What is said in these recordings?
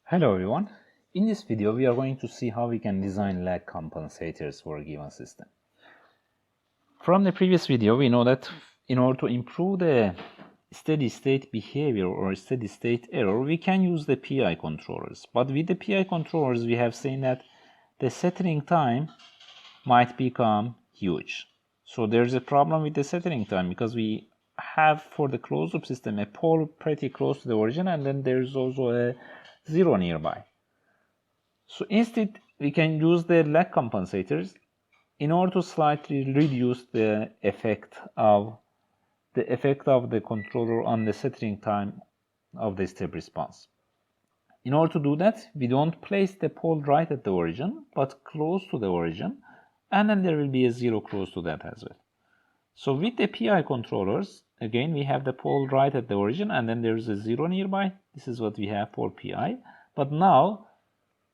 Hello everyone. In this video we are going to see how we can design lag compensators for a given system. From the previous video we know that in order to improve the steady state behavior or steady state error we can use the PI controllers. But with the PI controllers we have seen that the settling time might become huge. So there's a problem with the settling time because we have for the closed loop system a pole pretty close to the origin and then there's also a zero nearby. So instead we can use the lag compensators in order to slightly reduce the effect of the controller on the settling time of the step response. In order to do that, we don't place the pole right at the origin but close to the origin, and then there will be a zero close to that as well. So with the PI controllers, again we have the pole right at the origin and then there's a zero nearby. This is what we have for PI. But now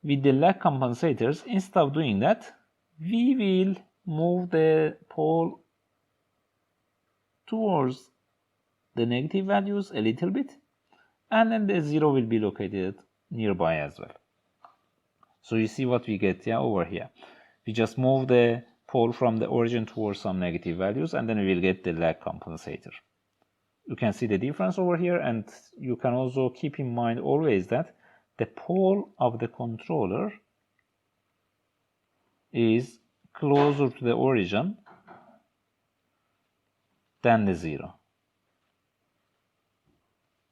with the lag compensators, instead of doing that, we will move the pole towards the negative values a little bit, and then the zero will be located nearby as well. So you see what we get over here. We just move the pole from the origin towards some negative values, and then we will get the lag compensator. You can see the difference over here, and you can also keep in mind always that the pole of the controller is closer to the origin than the zero.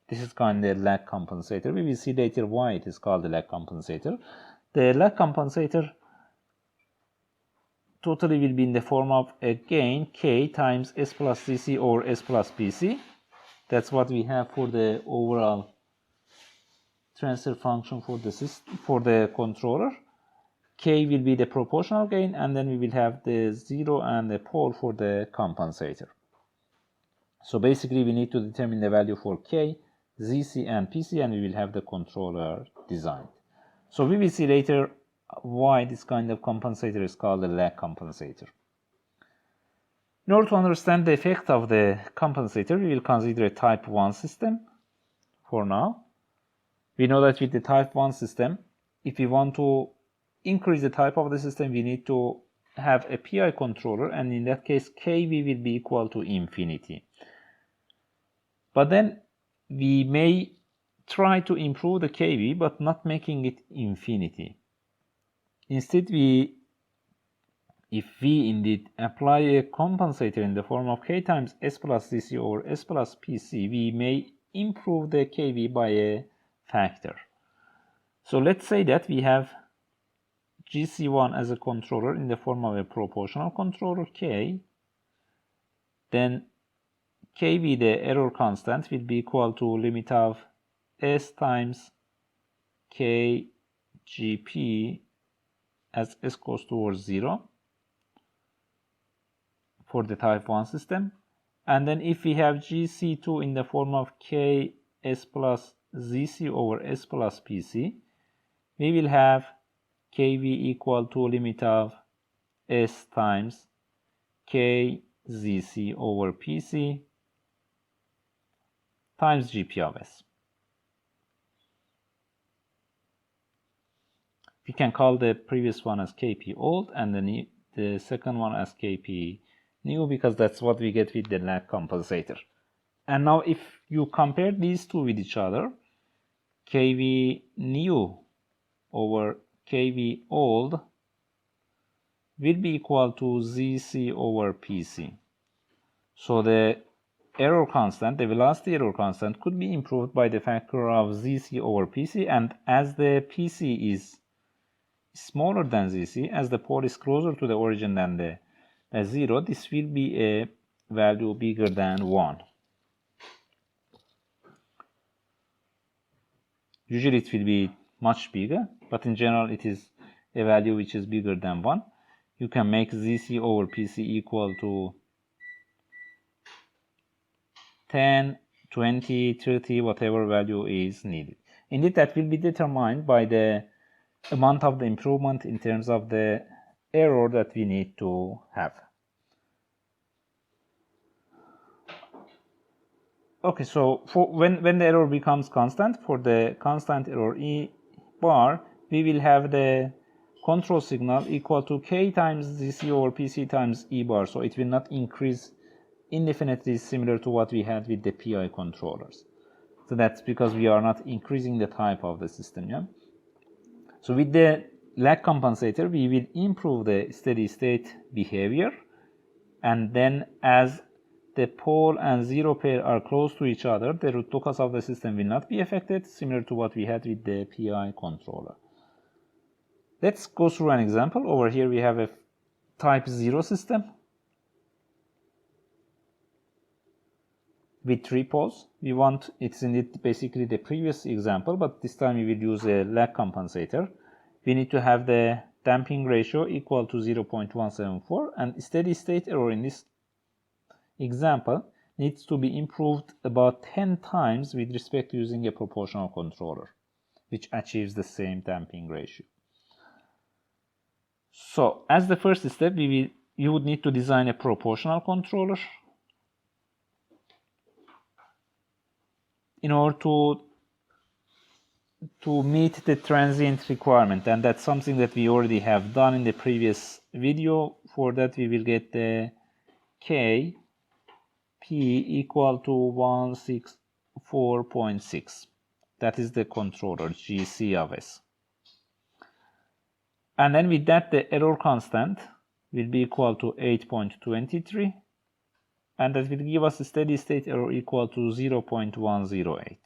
This is kind of the lag compensator. We will see later why it is called the lag compensator. The lag compensator totally will be in the form of a gain k times s plus cc over s plus pc. That's what we have for the overall transfer function for the system, for the controller. K will be the proportional gain, and then we will have the zero and the pole for the compensator. So basically we need to determine the value for K, ZC and PC, and we will have the controller designed. So we will see later why this kind of compensator is called a lag compensator. In order to understand the effect of the compensator, we will consider a type 1 system for now. We know that with the type 1 system, if we want to increase the type of the system, we need to have a PI controller, and in that case KV will be equal to infinity. But then we may try to improve the KV but not making it infinity. Instead, if we indeed apply a compensator in the form of K times S plus DC over S plus PC, we may improve the KV by a factor. So let's say that we have GC1 as a controller in the form of a proportional controller K, then KV, the error constant, will be equal to limit of S times KGP as S goes towards 0 for the type 1 system. And then if we have GC2 in the form of KS plus ZC over S plus PC, we will have KV equal to limit of S times KZC over PC times GP of S. We can call the previous one as KP old and the second one as KP new, because that's what we get with the lag compensator. And now if you compare these two with each other, KV new over KV old will be equal to ZC over PC. So the error constant, the velocity error constant, could be improved by the factor of ZC over PC, and as the PC is smaller than ZC, as the pole is closer to the origin than the zero, this will be a value bigger than 1. Usually it will be much bigger, but in general it is a value which is bigger than 1. You can make ZC over PC equal to 10, 20, 30, whatever value is needed. Indeed, that will be determined by the amount of the improvement in terms of the error that we need to have. Okay, so for when the error becomes constant, for the constant error bar, we will have the control signal equal to k times ZC over PC times E bar. So it will not increase indefinitely, similar to what we had with the PI controllers. So that's because we are not increasing the type of the system. Yeah. So with the lag compensator, we will improve the steady state behavior, and then as the pole and zero pair are close to each other, the Root-Locus of the system will not be affected, similar to what we had with the PI controller. Let's go through an example. Over here we have a type 0 system with 3 poles. We want, it's indeed basically the previous example, but this time we will use a lag compensator. We need to have the damping ratio equal to 0.174, and steady state error in this example needs to be improved about 10 times with respect to using a proportional controller, which achieves the same damping ratio. So as the first step, you would need to design a proportional controller in order to meet the transient requirement, and that's something that we already have done in the previous video. For that, we will get the K P equal to 164.6. That is the controller GC of S. And then with that, the error constant will be equal to 8.23, and that will give us a steady state error equal to 0.108.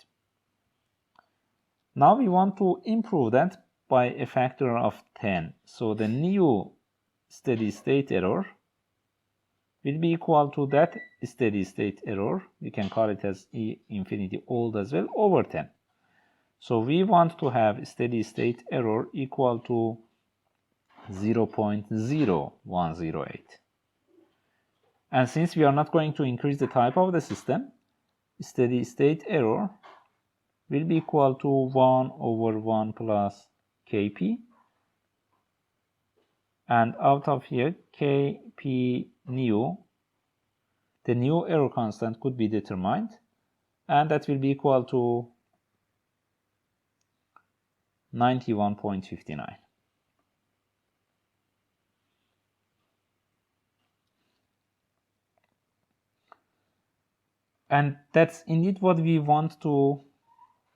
Now we want to improve that by a factor of 10. So the new steady state error will be equal to that steady state error. We can call it as E infinity old as well, over 10. So we want to have steady state error equal to 0.0108. And since we are not going to increase the type of the system, steady state error will be equal to 1 over 1 plus Kp. And out of here, Kp new, the new error constant could be determined, and that will be equal to 91.59. And that's indeed what we want to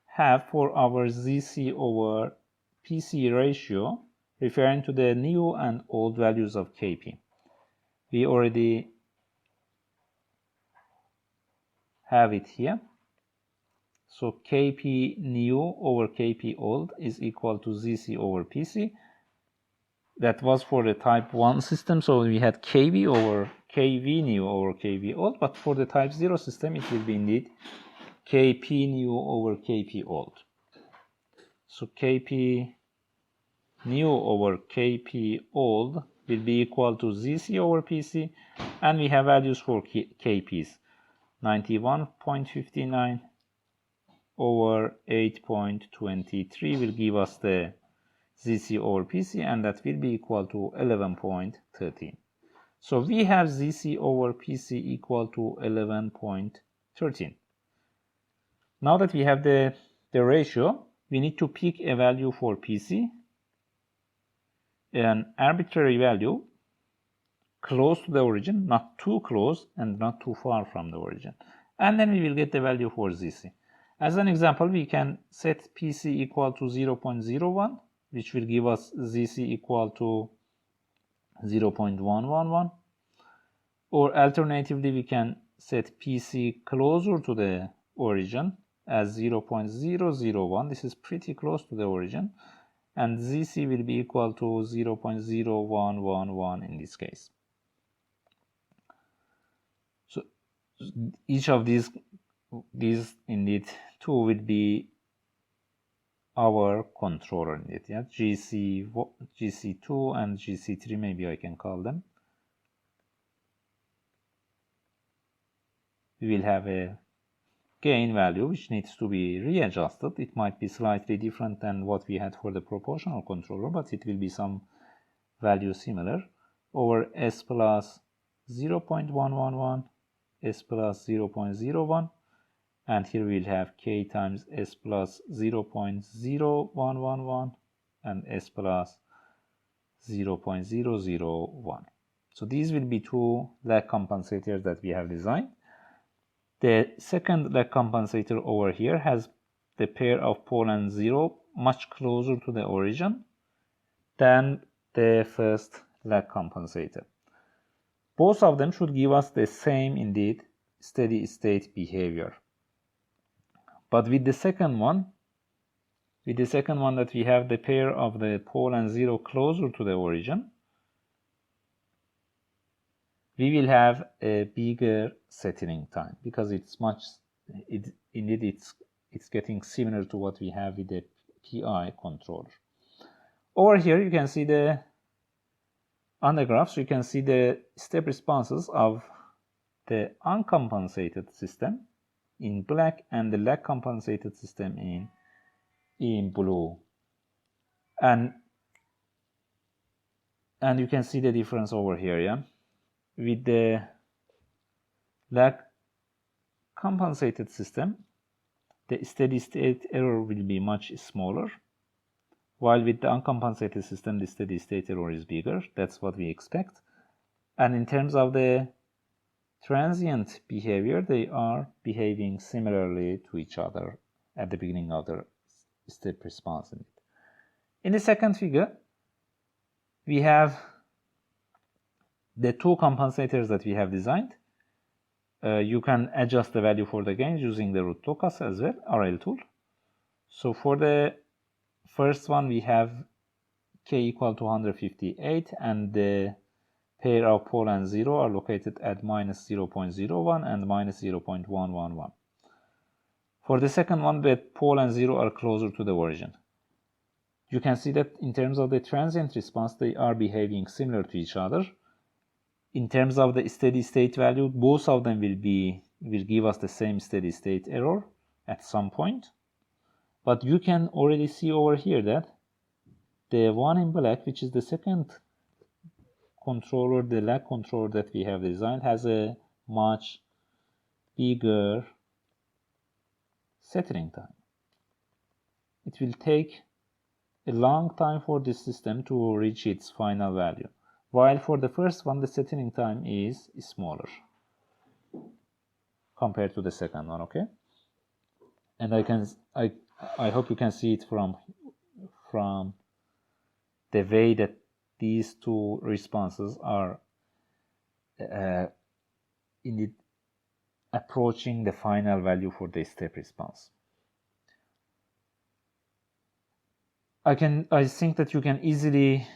have for our ZC over PC ratio, referring to the new and old values of Kp. We already have it here. So Kp new over Kp old is equal to ZC over PC. That was for the type 1 system, so we had Kv over Kv new over Kv old, but for the type 0 system it will be indeed Kp new over Kp old. So Kp new over Kp old will be equal to ZC over PC, and we have values for Kp's. 91.59 over 8.23 will give us the ZC over PC, and that will be equal to 11.13. So we have ZC over PC equal to 11.13. Now that we have the ratio, we need to pick a value for PC, an arbitrary value close to the origin, not too close and not too far from the origin. And then we will get the value for ZC. As an example, we can set PC equal to 0.01, which will give us ZC equal to 0.111. Or alternatively, we can set PC closer to the origin as 0.001. This is pretty close to the origin. And ZC will be equal to 0.0111 in this case. So each of these indeed two will be our controller indeed. Yeah? GC2 and GC3, maybe I can call them. We will have a gain value which needs to be readjusted. It might be slightly different than what we had for the proportional controller, but it will be some value similar, over S plus 0.111, S plus 0.01, and here we'll have k times s plus 0.0111 and s plus 0.001. So these will be two lag compensators that we have designed. The second lag compensator over here has the pair of pole and zero much closer to the origin than the first lag compensator. Both of them should give us the same, indeed, steady state behavior. But with the second one that we have the pair of the pole and zero closer to the origin, we will have a bigger settling time because it's getting similar to what we have with the PI controller. Over here you can see on the graphs you can see the step responses of the uncompensated system in black and the lag compensated system in blue, and you can see the difference over here. Yeah, with the lag compensated system, the steady state error will be much smaller, while with the uncompensated system the steady state error is bigger. That's what we expect. And in terms of the transient behavior, they are behaving similarly to each other at the beginning of the step response. In the second figure, we have the two compensators that we have designed. You can adjust the value for the gains using the Root-Locus as well, RL tool. So for the first one, we have k equal to 158, and the pair of pole and zero are located at minus 0.01 and minus 0.111. For the second one, the pole and zero are closer to the origin. You can see that in terms of the transient response, they are behaving similar to each other. In terms of the steady state value, both of them will give us the same steady state error at some point. But you can already see over here that the one in black, which is the second controller, the lag controller that we have designed, has a much bigger settling time. It will take a long time for this system to reach its final value, while for the first one the settling time is smaller compared to the second one. Okay, and I hope you can see it from the way that these two responses are indeed approaching the final value for the step response. I think that you can easily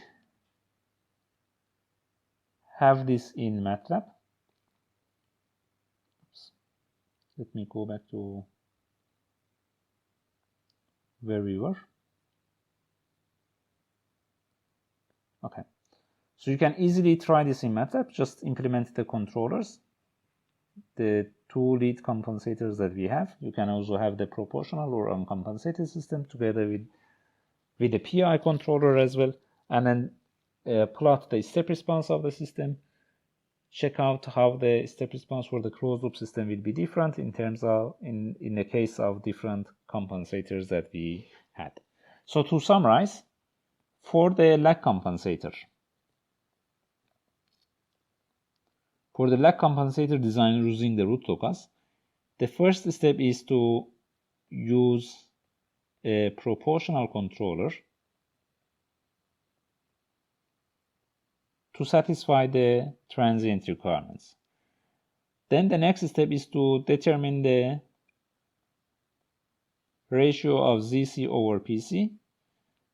have this in MATLAB. Oops. Let me go back to where we were. Okay, so you can easily try this in MATLAB. Just implement the controllers, the two lead compensators that we have. You can also have the proportional or uncompensated system together with the PI controller as well, and then plot the step response of the system. Check out how the step response for the closed loop system will be different in terms of in the case of different compensators that we had. So to summarize, for the lag compensator, design using the Root-Locus, the first step is to use a proportional controller to satisfy the transient requirements. Then the next step is to determine the ratio of ZC over PC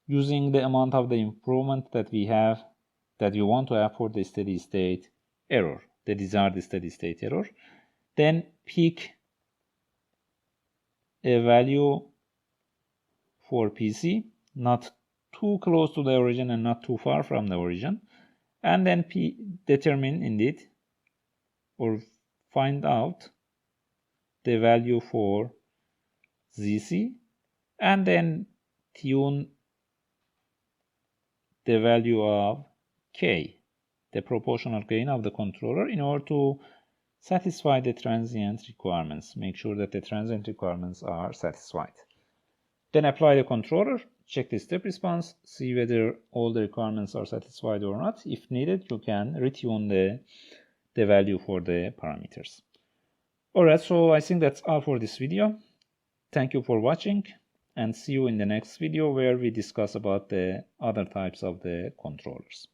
using the amount of the improvement that we want to have for the steady state error, the desired steady state error. Then pick a value for PC, not too close to the origin and not too far from the origin, and then determine indeed or find out the value for ZC, and then tune the value of K, the proportional gain of the controller, in order to satisfy the transient requirements. Make sure that the transient requirements are satisfied. Then apply the controller, check the step response, see whether all the requirements are satisfied or not. If needed, you can retune the value for the parameters. Alright, so I think that's all for this video. Thank you for watching, and see you in the next video where we discuss about the other types of the controllers.